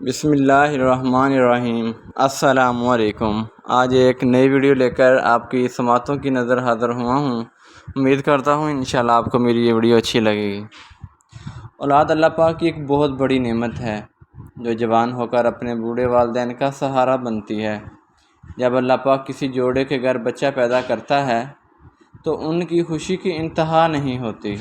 بسم اللہ الرحمن الرحیم۔ السلام علیکم۔ آج ایک نئی ویڈیو لے کر آپ کی سماعتوں کی نظر حاضر ہوا ہوں۔ امید کرتا ہوں انشاءاللہ آپ کو میری یہ ویڈیو اچھی لگے گی۔ اولاد اللہ پاک کی ایک بہت بڑی نعمت ہے جو جوان ہو کر اپنے بوڑھے والدین کا سہارا بنتی ہے۔ جب اللہ پاک کسی جوڑے کے گھر بچہ پیدا کرتا ہے تو ان کی خوشی کی انتہا نہیں ہوتی۔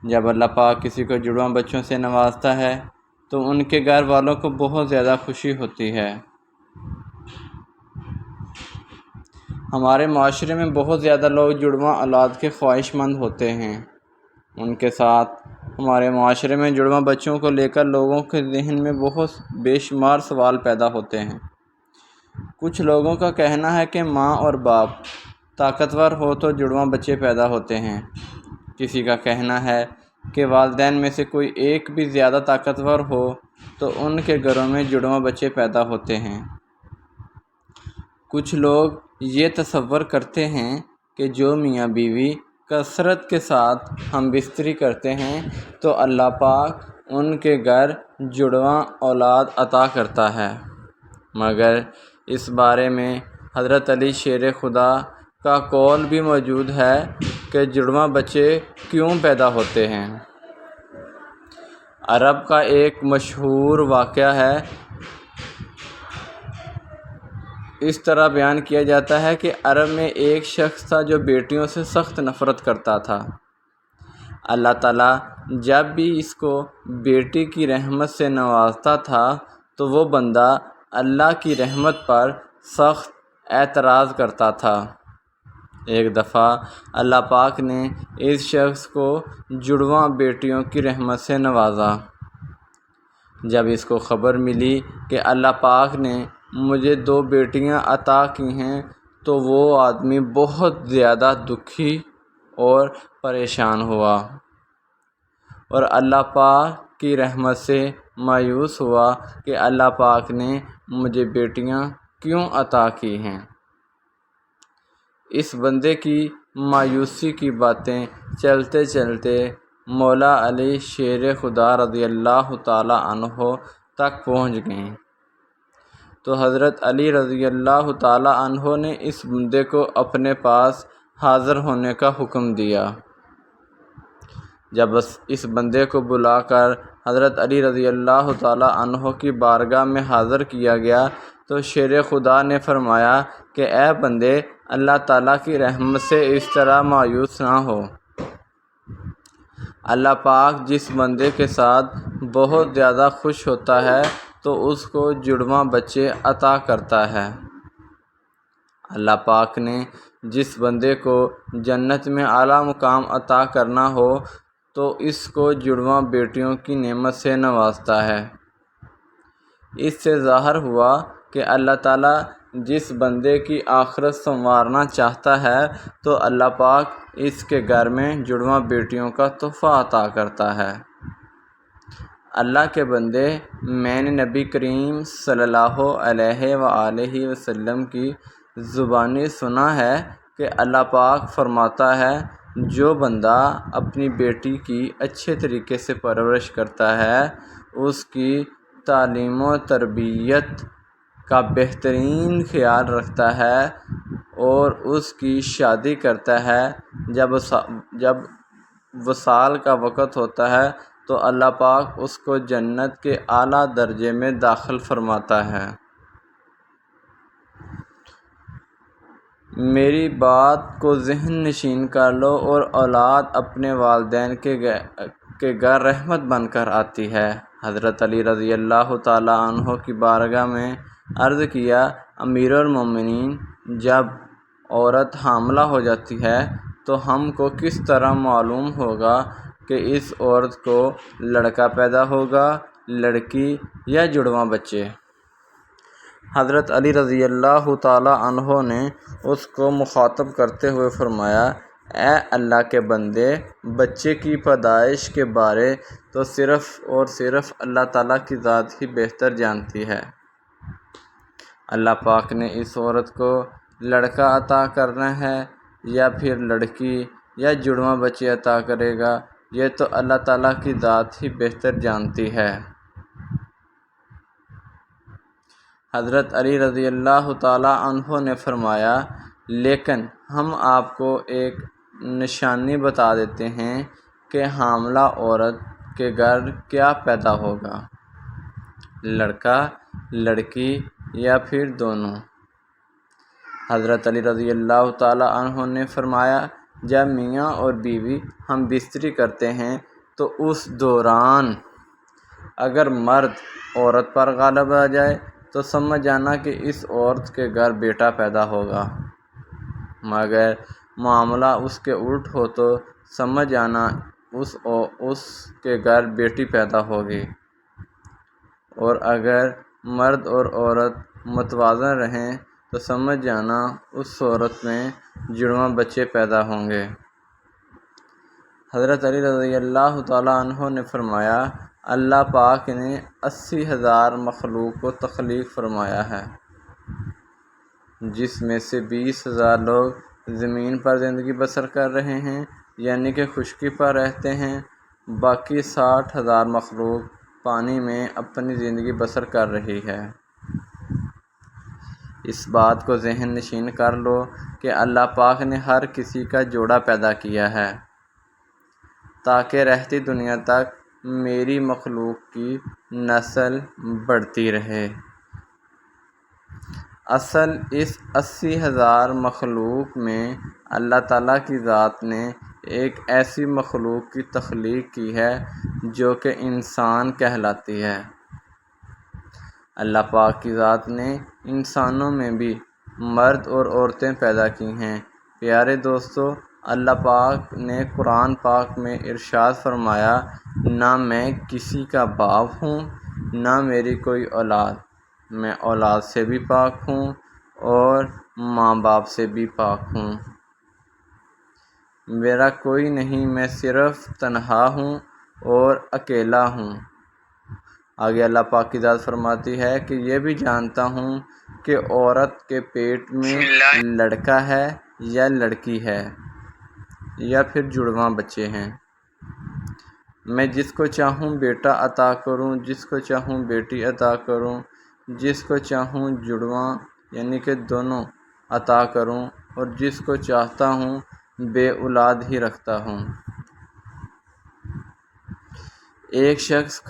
جب اللہ پاک کسی کو جڑواں بچوں سے نوازتا ہے تو ان کے گھر والوں کو بہت زیادہ خوشی ہوتی ہے۔ ہمارے معاشرے میں بہت زیادہ لوگ جڑواں اولاد کے خواہش مند ہوتے ہیں۔ ان کے ساتھ ہمارے معاشرے میں جڑواں بچوں کو لے کر لوگوں کے ذہن میں بہت بے شمار سوال پیدا ہوتے ہیں۔ کچھ لوگوں کا کہنا ہے کہ ماں اور باپ طاقتور ہو تو جڑواں بچے پیدا ہوتے ہیں۔ کسی کا کہنا ہے کہ والدین میں سے کوئی ایک بھی زیادہ طاقتور ہو تو ان کے گھروں میں جڑواں بچے پیدا ہوتے ہیں۔ کچھ لوگ یہ تصور کرتے ہیں کہ جو میاں بیوی کثرت کے ساتھ ہم بستری کرتے ہیں تو اللہ پاک ان کے گھر جڑواں اولاد عطا کرتا ہے، مگر اس بارے میں حضرت علی شیر خدا کا قول بھی موجود ہے کہ جڑواں بچے کیوں پیدا ہوتے ہیں۔ عرب کا ایک مشہور واقعہ ہے۔ اس طرح بیان کیا جاتا ہے کہ عرب میں ایک شخص تھا جو بیٹیوں سے سخت نفرت کرتا تھا۔ اللہ تعالیٰ جب بھی اس کو بیٹی کی رحمت سے نوازتا تھا تو وہ بندہ اللہ کی رحمت پر سخت اعتراض کرتا تھا۔ ایک دفعہ اللہ پاک نے اس شخص کو جڑواں بیٹیوں کی رحمت سے نوازا۔ جب اس کو خبر ملی کہ اللہ پاک نے مجھے 2 بیٹیاں عطا کی ہیں تو وہ آدمی بہت زیادہ دکھی اور پریشان ہوا اور اللہ پاک کی رحمت سے مایوس ہوا کہ اللہ پاک نے مجھے بیٹیاں کیوں عطا کی ہیں۔ اس بندے کی مایوسی کی باتیں چلتے چلتے مولا علی شیر خدا رضی اللہ تعالیٰ عنہ تک پہنچ گئیں تو حضرت علی رضی اللہ تعالیٰ عنہ نے اس بندے کو اپنے پاس حاضر ہونے کا حکم دیا۔ جب اس بندے کو بلا کر حضرت علی رضی اللہ تعالیٰ عنہ کی بارگاہ میں حاضر کیا گیا تو شیر خدا نے فرمایا کہ اے بندے، اللہ تعالیٰ کی رحمت سے اس طرح مایوس نہ ہو۔ اللہ پاک جس بندے کے ساتھ بہت زیادہ خوش ہوتا ہے تو اس کو جڑواں بچے عطا کرتا ہے۔ اللہ پاک نے جس بندے کو جنت میں اعلیٰ مقام عطا کرنا ہو تو اس کو جڑواں بیٹیوں کی نعمت سے نوازتا ہے۔ اس سے ظاہر ہوا کہ اللہ تعالیٰ جس بندے کی آخرت سنوارنا چاہتا ہے تو اللہ پاک اس کے گھر میں جڑواں بیٹیوں کا تحفہ عطا کرتا ہے۔ اللہ کے بندے، میں نے نبی کریم صلی اللہ علیہ وآلہ وسلم کی زبانی سنا ہے کہ اللہ پاک فرماتا ہے جو بندہ اپنی بیٹی کی اچھے طریقے سے پرورش کرتا ہے، اس کی تعلیم و تربیت کا بہترین خیال رکھتا ہے اور اس کی شادی کرتا ہے، جب وصال کا وقت ہوتا ہے تو اللہ پاک اس کو جنت کے اعلیٰ درجے میں داخل فرماتا ہے۔ میری بات کو ذہن نشین کر لو اور اولاد اپنے والدین کے گھر رحمت بن کر آتی ہے۔ حضرت علی رضی اللہ تعالیٰ عنہ کی بارگاہ میں عرض کیا، امیر المومنین، جب عورت حاملہ ہو جاتی ہے تو ہم کو کس طرح معلوم ہوگا کہ اس عورت کو لڑکا پیدا ہوگا، لڑکی یا جڑواں بچے؟ حضرت علی رضی اللہ تعالیٰ عنہ نے اس کو مخاطب کرتے ہوئے فرمایا، اے اللہ کے بندے، بچے کی پیدائش کے بارے تو صرف اور صرف اللہ تعالیٰ کی ذات ہی بہتر جانتی ہے۔ اللہ پاک نے اس عورت کو لڑکا عطا کرنا ہے یا پھر لڑکی یا جڑواں بچے عطا کرے گا، یہ تو اللہ تعالیٰ کی ذات ہی بہتر جانتی ہے۔ حضرت علی رضی اللہ تعالیٰ عنہ نے فرمایا، لیکن ہم آپ کو ایک نشانی بتا دیتے ہیں کہ حاملہ عورت کے گھر کیا پیدا ہوگا، لڑکا، لڑکی یا پھر دونوں۔ حضرت علی رضی اللہ تعالیٰ عنہ نے فرمایا، جب میاں اور بیوی ہم بستری کرتے ہیں تو اس دوران اگر مرد عورت پر غالب آ جائے تو سمجھ جانا کہ اس عورت کے گھر بیٹا پیدا ہوگا، مگر معاملہ اس کے الٹ ہو تو سمجھ جانا اس کے گھر بیٹی پیدا ہوگی، اور اگر مرد اور عورت متوازن رہیں تو سمجھ جانا اس صورت میں جڑواں بچے پیدا ہوں گے۔ حضرت علی رضی اللہ تعالیٰ عنہ نے فرمایا، اللہ پاک نے 80,000 مخلوق کو تخلیق فرمایا ہے، جس میں سے 20,000 لوگ زمین پر زندگی بسر کر رہے ہیں، یعنی کہ خشکی پر رہتے ہیں، باقی 60,000 مخلوق پانی میں اپنی زندگی بسر کر رہی ہے۔ اس بات کو ذہن نشین کر لو کہ اللہ پاک نے ہر کسی کا جوڑا پیدا کیا ہے تاکہ رہتی دنیا تک میری مخلوق کی نسل بڑھتی رہے۔ اصل اس 80,000 مخلوق میں اللہ تعالیٰ کی ذات نے ایک ایسی مخلوق کی تخلیق کی ہے جو کہ انسان کہلاتی ہے۔ اللہ پاک کی ذات نے انسانوں میں بھی مرد اور عورتیں پیدا کی ہیں۔ پیارے دوستو، اللہ پاک نے قرآن پاک میں ارشاد فرمایا، نہ میں کسی کا باپ ہوں نہ میری کوئی اولاد، میں اولاد سے بھی پاک ہوں اور ماں باپ سے بھی پاک ہوں، میرا کوئی نہیں، میں صرف تنہا ہوں اور اکیلا ہوں۔ آگے اللہ پاک کی ذات فرماتی ہے کہ یہ بھی جانتا ہوں کہ عورت کے پیٹ میں لڑکا ہے یا لڑکی ہے یا پھر جڑواں بچے ہیں، میں جس کو چاہوں بیٹا عطا کروں، جس کو چاہوں بیٹی عطا کروں، جس کو چاہوں جڑواں یعنی کہ دونوں عطا کروں، اور جس کو چاہتا ہوں بے اولاد ہی رکھتا ہوں۔ ایک شخص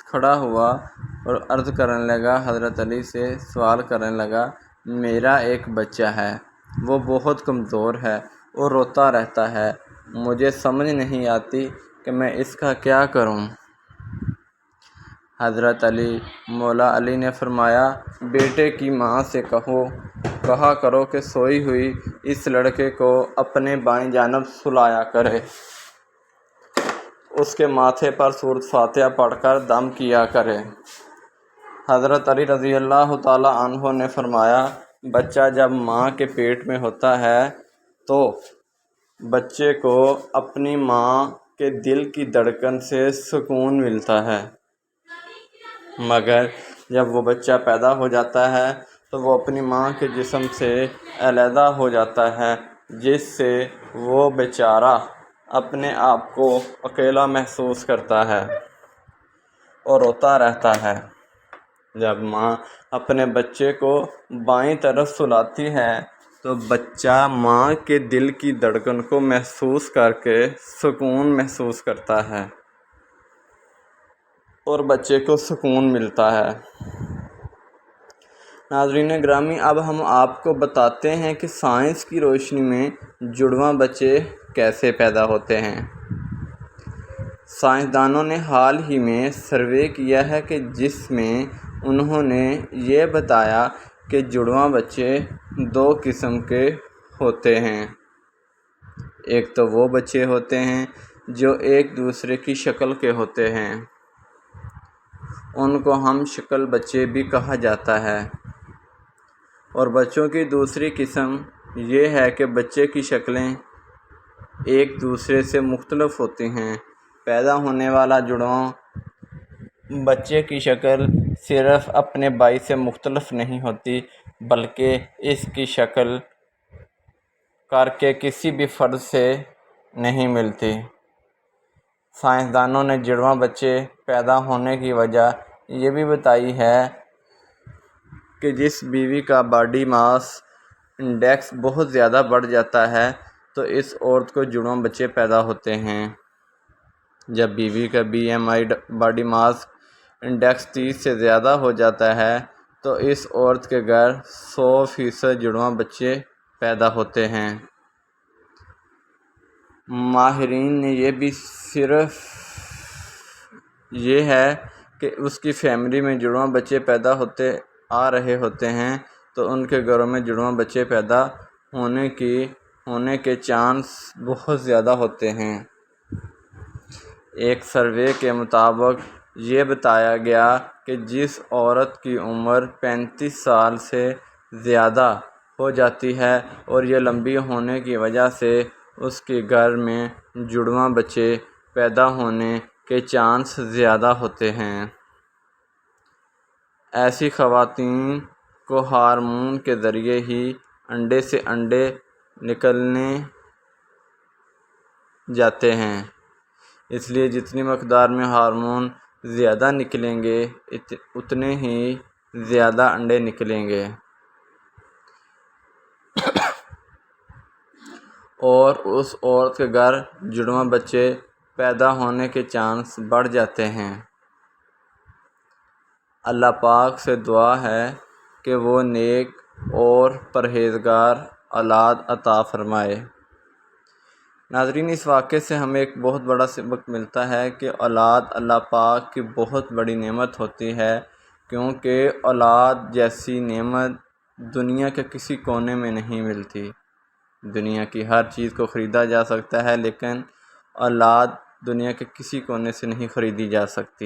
کھڑا ہوا اور عرض کرنے لگا، حضرت علی سے سوال کرنے لگا، میرا ایک بچہ ہے، وہ بہت کمزور ہے اور روتا رہتا ہے، مجھے سمجھ نہیں آتی کہ میں اس کا کیا کروں۔ حضرت مولا علی نے فرمایا، بیٹے کی ماں سے کہا کرو کہ سوئی ہوئی اس لڑکے کو اپنے بائیں جانب سلایا کرے، اس کے ماتھے پر سورۃ فاتحہ پڑھ کر دم کیا کرے۔ حضرت علی رضی اللہ تعالیٰ عنہ نے فرمایا، بچہ جب ماں کے پیٹ میں ہوتا ہے تو بچے کو اپنی ماں کے دل کی دھڑکن سے سکون ملتا ہے، مگر جب وہ بچہ پیدا ہو جاتا ہے تو وہ اپنی ماں کے جسم سے علیحدہ ہو جاتا ہے، جس سے وہ بیچارہ اپنے آپ کو اکیلا محسوس کرتا ہے اور روتا رہتا ہے۔ جب ماں اپنے بچے کو بائیں طرف سلاتی ہے تو بچہ ماں کے دل کی دھڑکن کو محسوس کر کے سکون محسوس کرتا ہے اور بچے کو سکون ملتا ہے۔ ناظرین گرامی، اب ہم آپ کو بتاتے ہیں کہ سائنس کی روشنی میں جڑواں بچے کیسے پیدا ہوتے ہیں۔ سائنسدانوں نے حال ہی میں سروے کیا ہے کہ جس میں انہوں نے یہ بتایا کہ جڑواں بچے 2 قسم کے ہوتے ہیں۔ ایک تو وہ بچے ہوتے ہیں جو ایک دوسرے کی شکل کے ہوتے ہیں، ان کو ہم شکل بچے بھی کہا جاتا ہے، اور بچوں کی دوسری قسم یہ ہے کہ بچے کی شکلیں ایک دوسرے سے مختلف ہوتی ہیں۔ پیدا ہونے والا جڑواں بچے کی شکل صرف اپنے بھائی سے مختلف نہیں ہوتی بلکہ اس کی شکل کر کے کسی بھی فرد سے نہیں ملتی۔ سائنسدانوں نے جڑواں بچے پیدا ہونے کی وجہ یہ بھی بتائی ہے کہ جس بیوی کا باڈی ماس انڈیکس بہت زیادہ بڑھ جاتا ہے تو اس عورت کو جڑواں بچے پیدا ہوتے ہیں۔ جب بیوی کا BMI باڈی ماس انڈیکس 30 سے زیادہ ہو جاتا ہے تو اس عورت کے گھر 100% جڑواں بچے پیدا ہوتے ہیں۔ ماہرین نے یہ بھی صرف یہ ہے کہ اس کی فیملی میں جڑواں بچے پیدا ہوتے آ رہے ہوتے ہیں تو ان کے گھروں میں جڑواں بچے پیدا ہونے کے چانس بہت زیادہ ہوتے ہیں۔ ایک سروے کے مطابق یہ بتایا گیا کہ جس عورت کی عمر 35 سال سے زیادہ ہو جاتی ہے اور یہ لمبی ہونے کی وجہ سے اس کے گھر میں جڑواں بچے پیدا ہونے کے چانس زیادہ ہوتے ہیں۔ ایسی خواتین کو ہارمون کے ذریعے ہی انڈے سے انڈے نکلنے جاتے ہیں، اس لیے جتنی مقدار میں ہارمون زیادہ نکلیں گے اتنے ہی زیادہ انڈے نکلیں گے اور اس عورت کے گھر جڑواں بچے پیدا ہونے کے چانس بڑھ جاتے ہیں۔ اللہ پاک سے دعا ہے کہ وہ نیک اور پرہیزگار اولاد عطا فرمائے۔ ناظرین، اس واقعے سے ہمیں ایک بہت بڑا سبق ملتا ہے کہ اولاد اللہ پاک کی بہت بڑی نعمت ہوتی ہے، کیونکہ اولاد جیسی نعمت دنیا کے کسی کونے میں نہیں ملتی۔ دنیا کی ہر چیز کو خریدا جا سکتا ہے لیکن اولاد دنیا کے کسی کونے سے نہیں خریدی جا سکتی۔